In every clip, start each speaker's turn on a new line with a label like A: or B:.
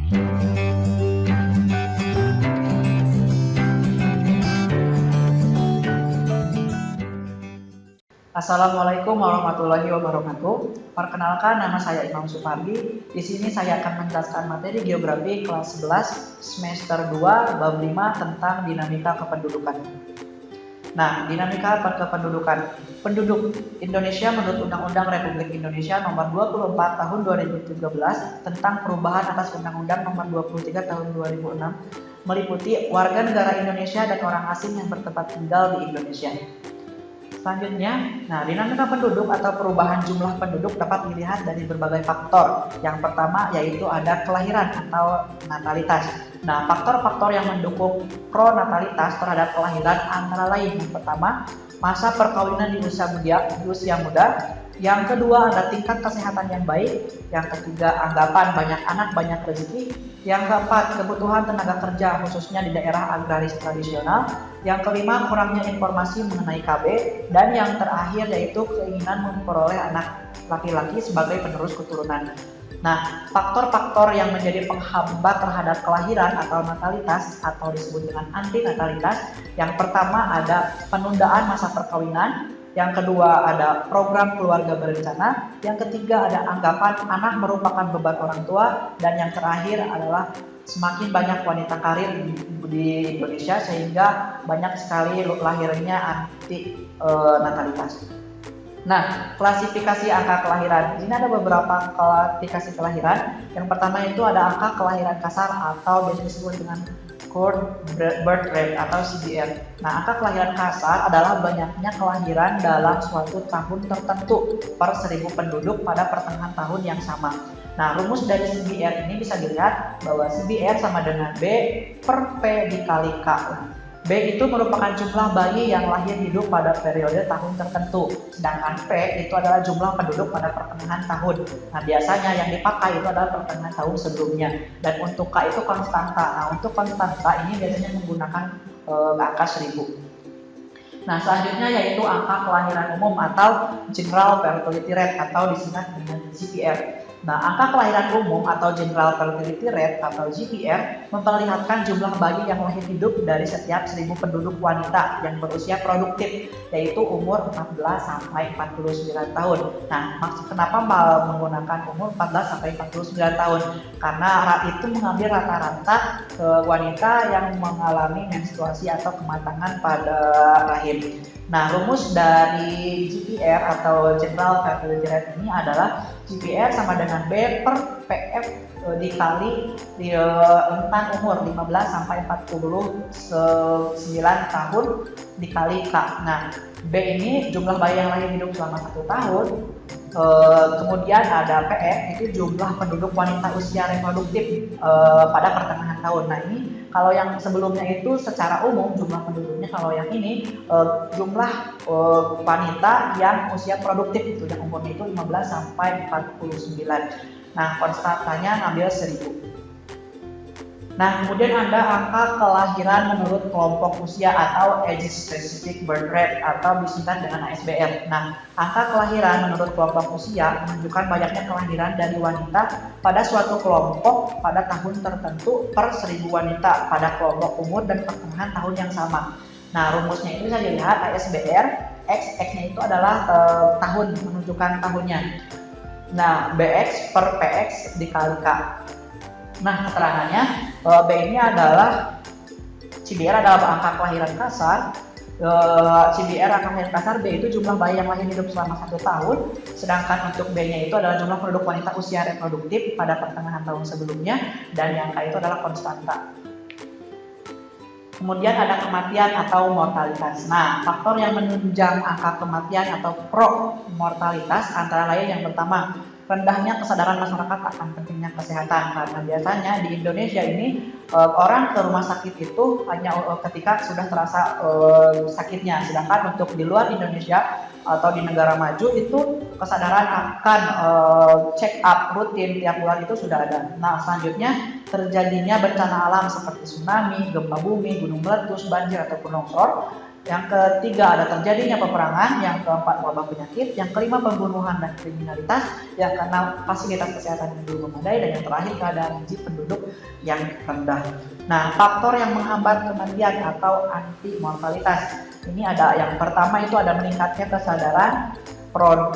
A: Assalamualaikum warahmatullahi wabarakatuh. Perkenalkan, nama saya Imam Supardi. Di sini saya akan menjelaskan materi geografi kelas 11 semester 2 bab 5 tentang dinamika kependudukan. Nah, dinamika kependudukan. Penduduk Indonesia menurut Undang-Undang Republik Indonesia Nomor 24 Tahun 2013 tentang perubahan atas Undang-Undang Nomor 23 Tahun 2006 meliputi warga negara Indonesia dan orang asing yang bertempat tinggal di Indonesia. Selanjutnya, dinamika penduduk atau perubahan jumlah penduduk dapat dilihat dari berbagai faktor. Yang pertama yaitu ada kelahiran atau natalitas. Faktor-faktor yang mendukung pronatalitas terhadap kelahiran antara lain. Yang pertama, masa perkawinan di usia muda. Yang kedua, ada tingkat kesehatan yang baik. Yang ketiga, anggapan banyak anak banyak rezeki. Yang keempat, kebutuhan tenaga kerja khususnya di daerah agraris tradisional. Yang kelima, kurangnya informasi mengenai KB. Dan yang terakhir yaitu keinginan memperoleh anak laki-laki sebagai penerus keturunan. Faktor-faktor yang menjadi penghambat terhadap kelahiran atau natalitas atau disebut dengan antinatalitas. Yang pertama ada penundaan masa perkawinan. Yang kedua ada program keluarga berencana. Yang ketiga ada anggapan anak merupakan beban orang tua. Dan yang terakhir adalah semakin banyak wanita karir di Indonesia sehingga banyak sekali lahirnya antinatalitas. Klasifikasi angka kelahiran. Di sini ada beberapa klasifikasi kelahiran. Yang pertama itu ada angka kelahiran kasar atau biasa disebut dengan Court Birth Rate atau CBR. Angka kelahiran kasar adalah banyaknya kelahiran dalam suatu tahun tertentu per 1000 penduduk pada pertengahan tahun yang sama. Rumus dari CBR ini bisa dilihat bahwa CBR sama dengan B per P dikali K. B itu merupakan jumlah bayi yang lahir hidup pada periode tahun tertentu, sedangkan P itu adalah jumlah penduduk pada pertengahan tahun. Biasanya yang dipakai itu adalah pertengahan tahun sebelumnya. Dan untuk K itu konstanta. Untuk konstanta ini biasanya menggunakan angka 1000. Selanjutnya yaitu angka kelahiran umum atau General Fertility Rate atau disingkat dengan GPR. Angka kelahiran umum atau General Fertility Rate atau GPR memperlihatkan jumlah bayi yang lahir hidup dari setiap 1000 penduduk wanita yang berusia produktif, yaitu umur 14 sampai 49 tahun. Kenapa menggunakan umur 14 sampai 49 tahun? Karena itu mengambil rata-rata wanita yang mengalami menstruasi atau kematangan pada rahim. Rumus dari GPR atau General Fertility Rate ini adalah GPR sama dengan B per PF dikali rentang umur 15 sampai 49 tahun dikali K. B ini jumlah bayi yang lahir hidup selama 1 tahun. Kemudian ada PF itu jumlah penduduk wanita usia reproduktif pada pertengahan tahun. Ini kalau yang sebelumnya itu secara umum jumlah penduduknya, kalau yang ini jumlah wanita yang usia produktif itu yang umurnya itu 15 sampai 49. Konstantanya ngambil 1000. Kemudian ada angka kelahiran menurut kelompok usia atau Age Specific Birth Rate atau disingkat dengan ASBR. Angka kelahiran menurut kelompok usia menunjukkan banyaknya kelahiran dari wanita pada suatu kelompok pada tahun tertentu per 1000 wanita pada kelompok umur dan pertengahan tahun yang sama. Rumusnya itu bisa dilihat ASBR, X-nya itu adalah tahun, menunjukkan tahunnya. BX per PX dikali K. Keterangannya B ini adalah CBR adalah angka kelahiran kasar. CBR angka kelahiran kasar, B itu jumlah bayi yang lahir hidup selama 1 tahun, sedangkan untuk B-nya itu adalah jumlah penduduk wanita usia reproduktif pada pertengahan tahun sebelumnya, dan yang K itu adalah konstanta. Kemudian ada kematian atau mortalitas. Faktor yang menunjang angka kematian atau pro-mortalitas antara lain yang pertama, rendahnya kesadaran masyarakat akan pentingnya kesehatan. Karena biasanya di Indonesia ini orang ke rumah sakit itu hanya ketika sudah terasa sakitnya. Sedangkan untuk di luar Indonesia atau di negara maju itu kesadaran akan check up rutin tiap bulan itu sudah ada. Selanjutnya terjadinya bencana alam seperti tsunami, gempa bumi, gunung meletus, banjir ataupun longsor Yang ketiga ada terjadinya peperangan, yang keempat wabah penyakit, yang kelima pembunuhan dan kriminalitas, yang keenam fasilitas kesehatan yang belum memadai, dan yang terakhir keadaan gizi penduduk yang rendah. Nah, faktor yang menghambat kematian atau anti-mortalitas ini ada yang pertama itu ada meningkatnya kesadaran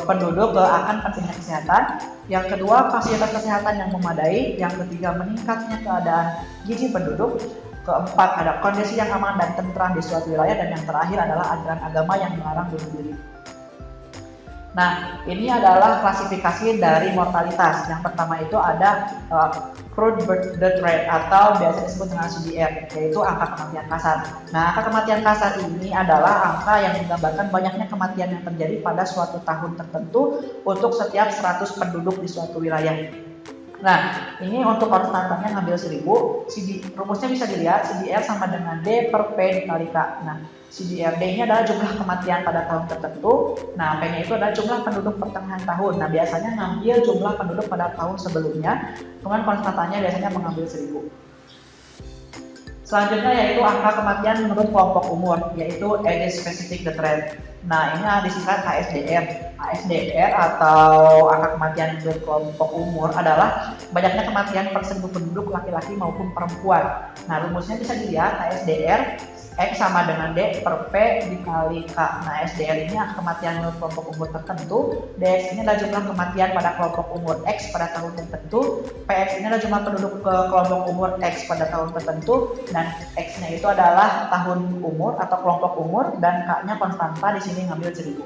A: penduduk akan pentingnya kesehatan, yang kedua fasilitas kesehatan yang memadai, yang ketiga meningkatnya keadaan gizi penduduk, keempat ada kondisi yang aman dan tentram di suatu wilayah, dan yang terakhir adalah ajaran agama yang melarang bunuh diri. Nah, ini adalah klasifikasi dari mortalitas. Yang pertama itu ada crude birth death rate atau biasa disebut dengan CBR, yaitu angka kematian kasar. Nah, angka kematian kasar ini adalah angka yang menggambarkan banyaknya kematian yang terjadi pada suatu tahun tertentu untuk setiap 100 penduduk di suatu wilayah. Nah, ini untuk konstantannya ngambil 1000, rumusnya bisa dilihat, CBR sama dengan D per P dikali K. Nah, CBR D ini adalah jumlah kematian pada tahun tertentu, nah P-nya itu adalah jumlah penduduk pertengahan tahun. Nah, biasanya ngambil jumlah penduduk pada tahun sebelumnya, kemudian konstantannya biasanya mengambil 1000. Selanjutnya yaitu angka kematian menurut kelompok umur, yaitu Age Specific Death Rate. Nah, ini disingkat ASDR. ASDR atau angka kematian menurut kelompok umur adalah banyaknya kematian per 1000 penduduk laki-laki maupun perempuan. Nah, rumusnya bisa dilihat ASDR X sama dengan D per P dikali K. Nah, SDR ini angka kematian menurut kelompok umur tertentu, DX ini adalah jumlah kematian pada kelompok umur X pada tahun tertentu, PX ini adalah jumlah penduduk ke kelompok umur X pada tahun tertentu, dan X-nya itu adalah tahun umur atau kelompok umur, dan K-nya konstanta di sini ngambil 1000.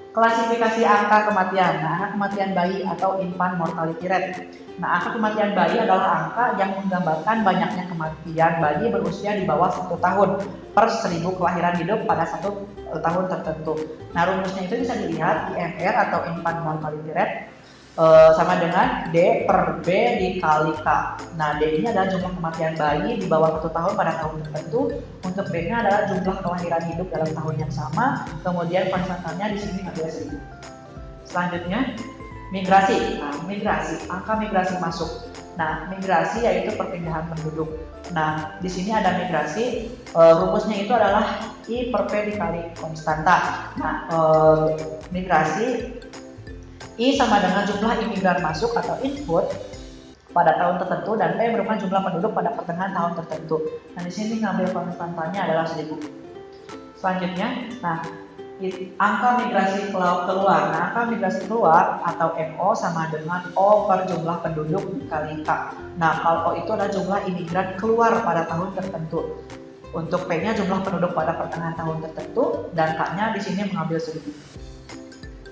A: Klasifikasi angka kematian. Nah, angka kematian bayi atau infant mortality rate. Nah, angka kematian bayi adalah angka yang menggambarkan banyaknya kematian bayi berusia di bawah 1 tahun per 1000 kelahiran hidup pada 1 tahun tertentu. Nah, rumusnya itu bisa dilihat IMR atau infant mortality rate sama dengan D per B dikali K. Nah, D ini adalah jumlah kematian bayi di bawah 1 tahun pada tahun tertentu. Untuk B-nya adalah jumlah kelahiran hidup dalam tahun yang sama. Kemudian konstantannya di sini adalah 1000. Selanjutnya, migrasi. Nah, migrasi, angka migrasi masuk. Nah, migrasi yaitu perpindahan penduduk. Nah, di sini ada migrasi, rumusnya itu adalah I per P dikali konstanta. Nah, migrasi I sama dengan jumlah imigran masuk atau input pada tahun tertentu, dan P merupakan jumlah penduduk pada pertengahan tahun tertentu. Nah, di sini ngambil konstantanya adalah 1000. Selanjutnya, nah, angka migrasi keluar. Nah, angka migrasi keluar atau MO sama dengan O per jumlah penduduk dikali K. Nah, kalau O itu adalah jumlah imigran keluar pada tahun tertentu. Untuk P-nya jumlah penduduk pada pertengahan tahun tertentu, dan K-nya di sini mengambil 1000.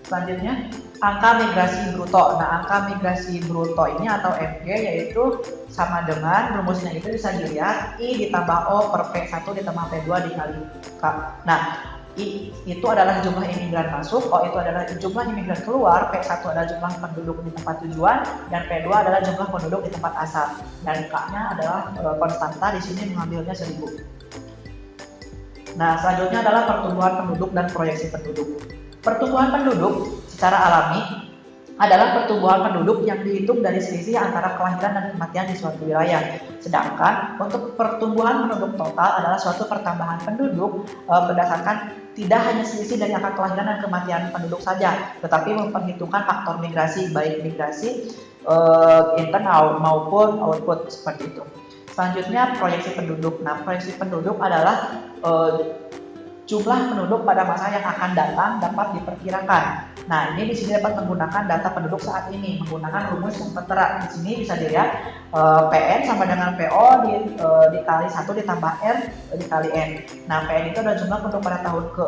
A: Selanjutnya, angka migrasi bruto. Nah, angka migrasi bruto ini atau MG yaitu sama dengan rumusnya itu bisa dilihat I ditambah O per P1 ditambah P2 dikali K. Nah, I itu adalah jumlah imigran masuk, O itu adalah jumlah imigran keluar, P1 adalah jumlah penduduk di tempat tujuan, dan P2 adalah jumlah penduduk di tempat asal. Dan K-nya adalah konstanta, di sini mengambilnya 1000. Nah, selanjutnya adalah pertumbuhan penduduk dan proyeksi penduduk. Pertumbuhan penduduk secara alami adalah pertumbuhan penduduk yang dihitung dari selisih antara kelahiran dan kematian di suatu wilayah. Sedangkan untuk pertumbuhan penduduk total adalah suatu pertambahan penduduk berdasarkan tidak hanya selisih dari angka kelahiran dan kematian penduduk saja, tetapi memperhitungkan faktor migrasi, baik migrasi internal maupun output seperti itu. Selanjutnya, proyeksi penduduk. Nah, proyeksi penduduk adalah jumlah penduduk pada masa yang akan datang dapat diperkirakan. Nah, ini di sini dapat menggunakan data penduduk saat ini menggunakan rumus yang tertera. Di sini bisa dilihat PN sama dengan PO dikali 1 ditambah R dikali N. Nah, PN itu adalah jumlah penduduk pada tahun ke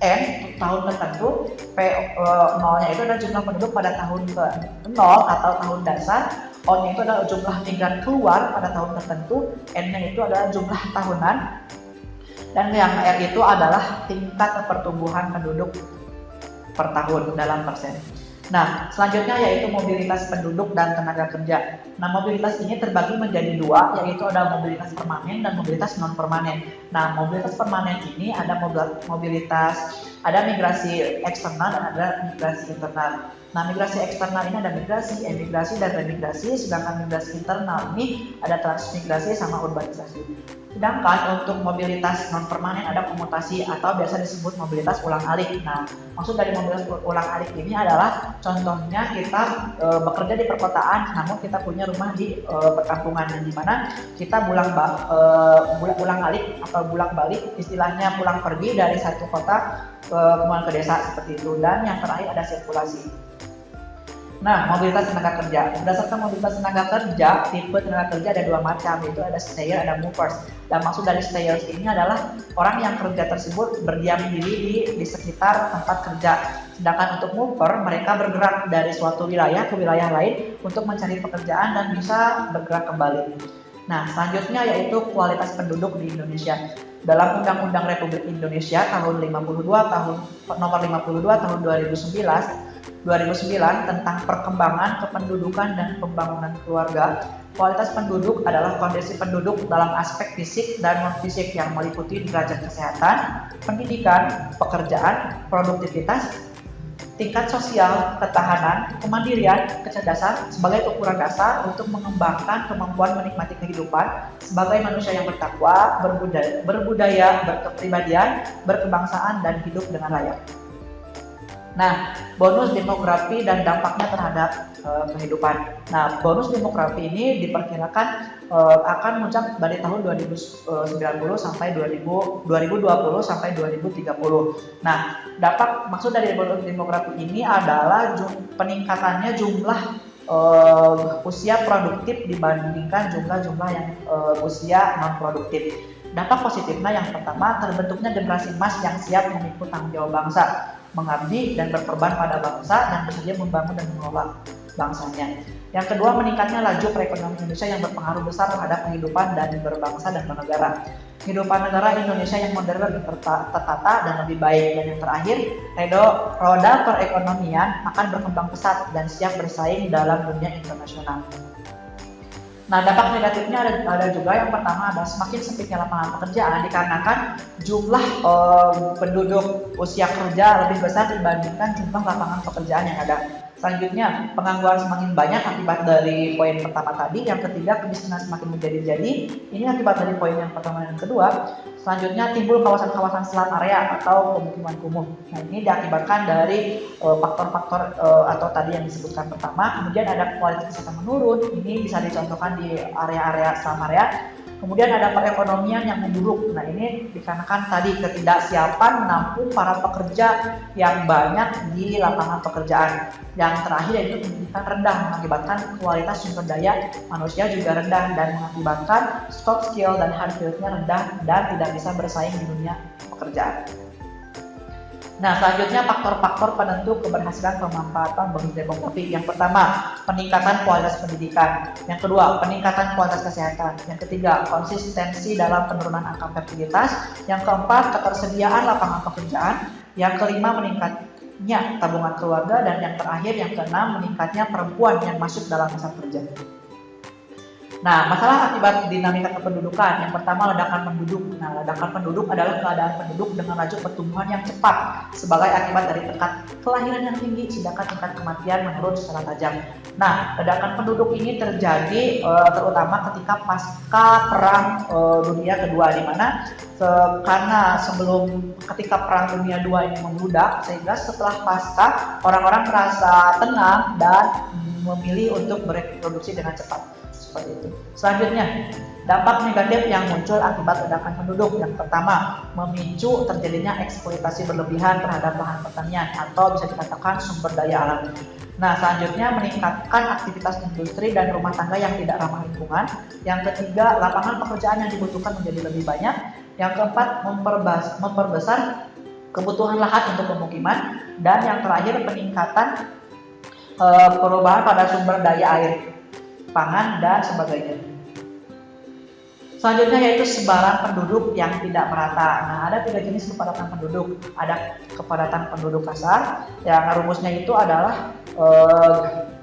A: N untuk tahun tertentu. P0-nya itu adalah jumlah penduduk pada tahun ke 0 atau tahun dasar. O-nya itu adalah jumlah migran keluar pada tahun tertentu. N-nya itu adalah jumlah tahunan. Dan yang R itu adalah tingkat pertumbuhan penduduk per tahun dalam persen. Nah, selanjutnya yaitu mobilitas penduduk dan tenaga kerja. Nah, mobilitas ini terbagi menjadi dua, yaitu ada mobilitas permanen dan mobilitas non permanen. Nah, mobilitas permanen ini ada mobilitas, ada migrasi eksternal dan ada migrasi internal. Nah, migrasi eksternal ini ada migrasi, emigrasi, dan remigrasi, sedangkan migrasi internal ini ada transmigrasi sama urbanisasi. Sedangkan untuk mobilitas non permanen ada komutasi atau biasa disebut mobilitas ulang-alik. Nah, maksud dari mobilitas ulang-alik ini adalah contohnya kita bekerja di perkotaan, namun kita punya rumah di perkampungan, yang dimana kita ulang-alik atau bolak-balik, istilahnya pulang pergi dari satu kota kemudian ke desa seperti itu. Dan yang terakhir ada sirkulasi. Nah, mobilitas tenaga kerja. Berdasarkan mobilitas tenaga kerja, tipe tenaga kerja ada dua macam, yaitu ada stayer, ada movers. Dan maksud dari stayers ini adalah orang yang kerja tersebut berdiam diri di sekitar tempat kerja. Sedangkan untuk mover, mereka bergerak dari suatu wilayah ke wilayah lain untuk mencari pekerjaan dan bisa bergerak kembali. Nah, selanjutnya yaitu kualitas penduduk di Indonesia. Dalam Undang-Undang Republik Indonesia nomor 52 tahun 2009 tentang perkembangan kependudukan dan pembangunan keluarga, kualitas penduduk adalah kondisi penduduk dalam aspek fisik dan non-fisik yang meliputi derajat kesehatan, pendidikan, pekerjaan, produktivitas, tingkat sosial, ketahanan, kemandirian, kecerdasan sebagai ukuran dasar untuk mengembangkan kemampuan menikmati kehidupan sebagai manusia yang bertakwa, berbudaya, berkepribadian, berkebangsaan, dan hidup dengan layak. Nah, bonus demografi dan dampaknya terhadap kehidupan. Nah, bonus demografi ini diperkirakan akan muncul dari tahun 2090 sampai 2020 sampai 2030. Nah, maksud dari bonus demografi ini adalah peningkatannya jumlah usia produktif dibandingkan jumlah yang usia non produktif. Dampak positifnya yang pertama, terbentuknya generasi emas yang siap memikul tanggung jawab bangsa, mengabdi dan berkorban pada bangsa, dan bersedia membangun dan mengelola bangsanya. Yang kedua, meningkatnya laju perekonomian Indonesia yang berpengaruh besar terhadap kehidupan dan berbangsa dan bernegara. Kehidupan negara Indonesia yang modern, tertata, dan lebih baik. Dan yang terakhir, roda perekonomian akan berkembang pesat dan siap bersaing dalam dunia internasional. Nah, dampak negatifnya ada juga. Yang pertama ada semakin sempitnya lapangan pekerjaan dikarenakan jumlah penduduk usia kerja lebih besar dibandingkan jumlah lapangan pekerjaan yang ada. Selanjutnya, pengangguran semakin banyak akibat dari poin pertama tadi. Yang ketiga, kemiskinan semakin menjadi-jadi. Ini akibat dari poin yang pertama dan kedua. Selanjutnya, timbul kawasan-kawasan selat area atau pemukiman kumuh. Nah, ini diakibatkan dari faktor-faktor atau tadi yang disebutkan pertama. Kemudian ada kualitas kesehatan menurun. Ini bisa dicontohkan di area-area selam area. Kemudian ada perekonomian yang memburuk. Nah, ini dikarenakan tadi ketidaksiapan menampung para pekerja yang banyak di lapangan pekerjaan. Yang terakhir yaitu pendidikan rendah, mengakibatkan kualitas sumber daya manusia juga rendah dan mengakibatkan soft skill dan hard skill-nya rendah dan tidak bisa bersaing di dunia pekerjaan. Nah, selanjutnya faktor-faktor penentu keberhasilan pemanfaatan bonus demografi. Yang pertama, peningkatan kualitas pendidikan. Yang kedua, peningkatan kualitas kesehatan. Yang ketiga, konsistensi dalam penurunan angka fertilitas. Yang keempat, ketersediaan lapangan pekerjaan. Yang kelima, meningkatnya tabungan keluarga. Dan yang terakhir, yang keenam, meningkatnya perempuan yang masuk dalam masa kerja. Nah, masalah akibat dinamika kependudukan. Yang pertama, ledakan penduduk. Nah, ledakan penduduk adalah keadaan penduduk dengan laju pertumbuhan yang cepat sebagai akibat dari tingkat kelahiran yang tinggi, sedangkan tingkat kematian menurun secara tajam. Nah, ledakan penduduk ini terjadi terutama ketika pasca Perang Dunia Kedua, di mana karena ketika Perang Dunia II ini membludak, sehingga setelah pasca orang-orang merasa tenang dan memilih untuk bereproduksi dengan cepat. Seperti itu. Selanjutnya, dampak negatif yang muncul akibat ledakan penduduk. Yang pertama, memicu terjadinya eksploitasi berlebihan terhadap lahan pertanian atau bisa dikatakan sumber daya alam. Nah, selanjutnya meningkatkan aktivitas industri dan rumah tangga yang tidak ramah lingkungan. Yang ketiga, lapangan pekerjaan yang dibutuhkan menjadi lebih banyak. Yang keempat, memperbesar kebutuhan lahan untuk pemukiman. Dan yang terakhir, peningkatan perubahan pada sumber daya air, pangan, dan sebagainya. Selanjutnya yaitu sebaran penduduk yang tidak merata. Nah, ada 3 jenis kepadatan penduduk. Ada kepadatan penduduk kasar, yang rumusnya itu adalah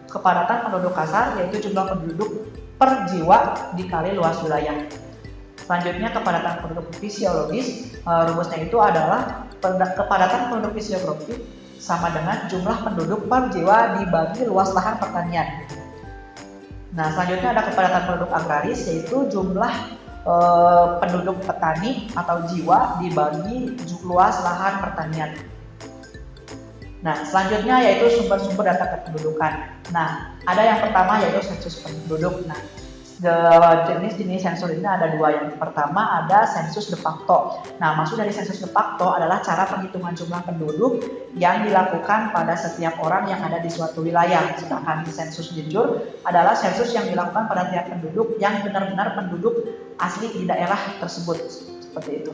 A: kepadatan penduduk kasar, yaitu jumlah penduduk per jiwa dikali luas wilayah. Selanjutnya kepadatan penduduk fisiologis, rumusnya itu adalah kepadatan penduduk sama dengan jumlah penduduk per jiwa dibagi luas lahan pertanian. Nah, selanjutnya ada kepadatan penduduk agraris, yaitu jumlah penduduk petani atau jiwa dibagi luas lahan pertanian. Nah, selanjutnya yaitu sumber-sumber data kependudukan. Nah, ada yang pertama yaitu sensus penduduk. Nah, jenis-jenis sensus ini ada dua. Yang pertama ada sensus de facto. Nah, maksud dari sensus de facto adalah cara penghitungan jumlah penduduk yang dilakukan pada setiap orang yang ada di suatu wilayah. Sedangkan sensus de jure adalah sensus yang dilakukan pada tiap penduduk yang benar-benar penduduk asli di daerah tersebut. Seperti itu.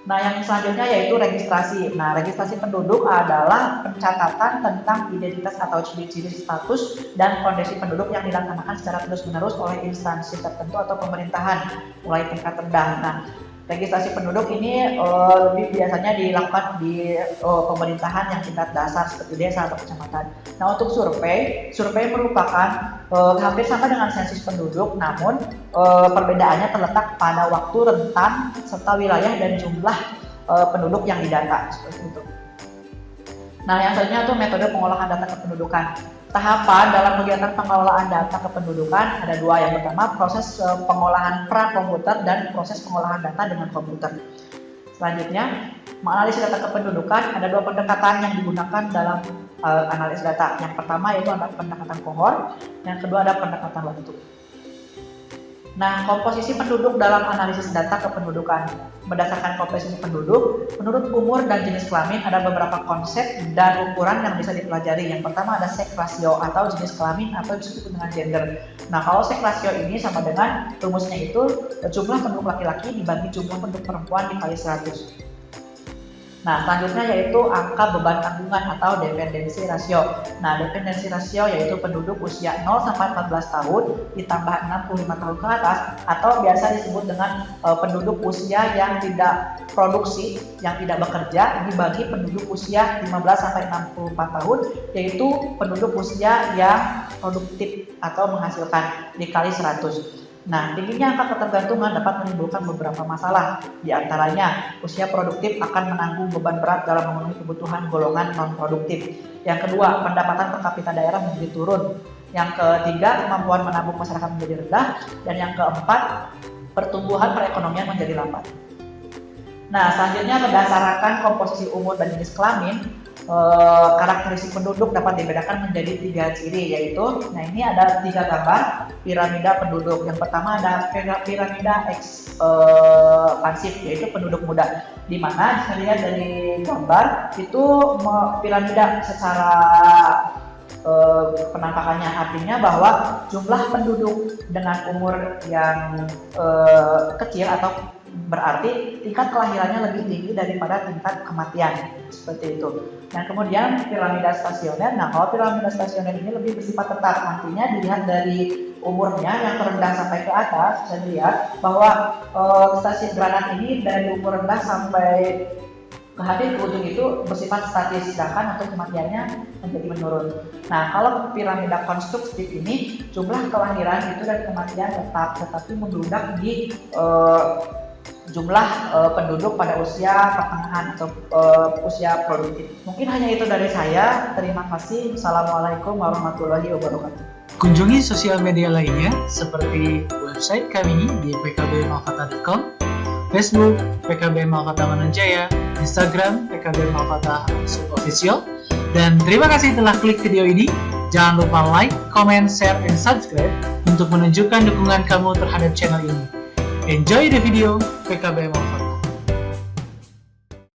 A: Nah, yang selanjutnya yaitu registrasi. Nah, registrasi penduduk adalah pencatatan tentang identitas atau ciri-ciri status dan kondisi penduduk yang dilaksanakan secara terus-menerus oleh instansi tertentu atau pemerintahan, mulai tingkat rendah. Nah, registrasi penduduk ini lebih biasanya dilakukan di pemerintahan yang tingkat dasar seperti desa atau kecamatan. Nah, untuk survei merupakan hampir sama dengan sensus penduduk, namun perbedaannya terletak pada waktu, rentan, serta wilayah dan jumlah penduduk yang didata seperti itu. Nah, yang selanjutnya itu metode pengolahan data kependudukan. Tahapan dalam kegiatan pengelolaan data kependudukan ada dua. Yang pertama proses pengolahan prakomputer dan proses pengolahan data dengan komputer. Selanjutnya, menganalisis data kependudukan ada dua pendekatan yang digunakan dalam analisis data. Yang pertama yaitu ada pendekatan kohort, yang kedua ada pendekatan waktu. Nah, komposisi penduduk dalam analisis data kependudukan. Berdasarkan komposisi penduduk, menurut umur dan jenis kelamin ada beberapa konsep dan ukuran yang bisa dipelajari. Yang pertama ada sex ratio atau jenis kelamin atau disebut dengan gender. Nah, kalau sex ratio ini sama dengan rumusnya itu jumlah penduduk laki-laki dibagi jumlah penduduk perempuan dikali 100. Nah, selanjutnya yaitu angka beban tanggungan atau dependensi rasio. Nah, dependensi rasio yaitu penduduk usia 0 sampai 14 tahun ditambah 65 tahun ke atas, atau biasa disebut dengan penduduk usia yang tidak produksi, yang tidak bekerja, dibagi penduduk usia 15 sampai 64 tahun, yaitu penduduk usia yang produktif atau menghasilkan dikali 100. Nah, tingginya angka ketergantungan dapat menimbulkan beberapa masalah. Di antaranya, usia produktif akan menanggung beban berat dalam memenuhi kebutuhan golongan non-produktif. Yang kedua, pendapatan per kapita daerah menjadi turun. Yang ketiga, kemampuan menabung masyarakat menjadi rendah. Dan yang keempat, pertumbuhan perekonomian menjadi lambat. Nah, selanjutnya berdasarkan komposisi umur dan jenis kelamin, karakteristik penduduk dapat dibedakan menjadi 3 ciri, yaitu, nah ini ada 3 gambar piramida penduduk. Yang pertama ada piramida ekspansif, yaitu penduduk muda, di mana bisa dilihat dari gambar itu piramida secara penampakannya, artinya bahwa jumlah penduduk dengan umur yang kecil atau berarti tingkat kelahirannya lebih tinggi daripada tingkat kematian, seperti itu. Nah, kemudian piramida stasioner. Nah, kalau piramida stasioner ini lebih bersifat tetap, artinya dilihat dari umurnya yang terendah sampai ke atas, bisa dilihat bahwa stasiun granat ini dari umur rendah sampai ke hampir ke ujung itu bersifat statis, sedangkan untuk kematiannya menjadi menurun. Nah, kalau piramida konstruktif ini jumlah kelahiran itu dan kematian tetap, tetapi membludak di jumlah penduduk pada usia pertengahan atau usia produktif. Mungkin hanya itu dari saya. Terima kasih. Assalamualaikum warahmatullahi wabarakatuh.
B: Kunjungi sosial media lainnya seperti website kami di pkbmalkata.com, Facebook PKB Malkata Mananjaya, Instagram PKB Malkata _official. Dan terima kasih telah klik video ini. Jangan lupa like, comment, share, dan subscribe untuk menunjukkan dukungan kamu terhadap channel ini. Enjoy the video, PKB Malkata.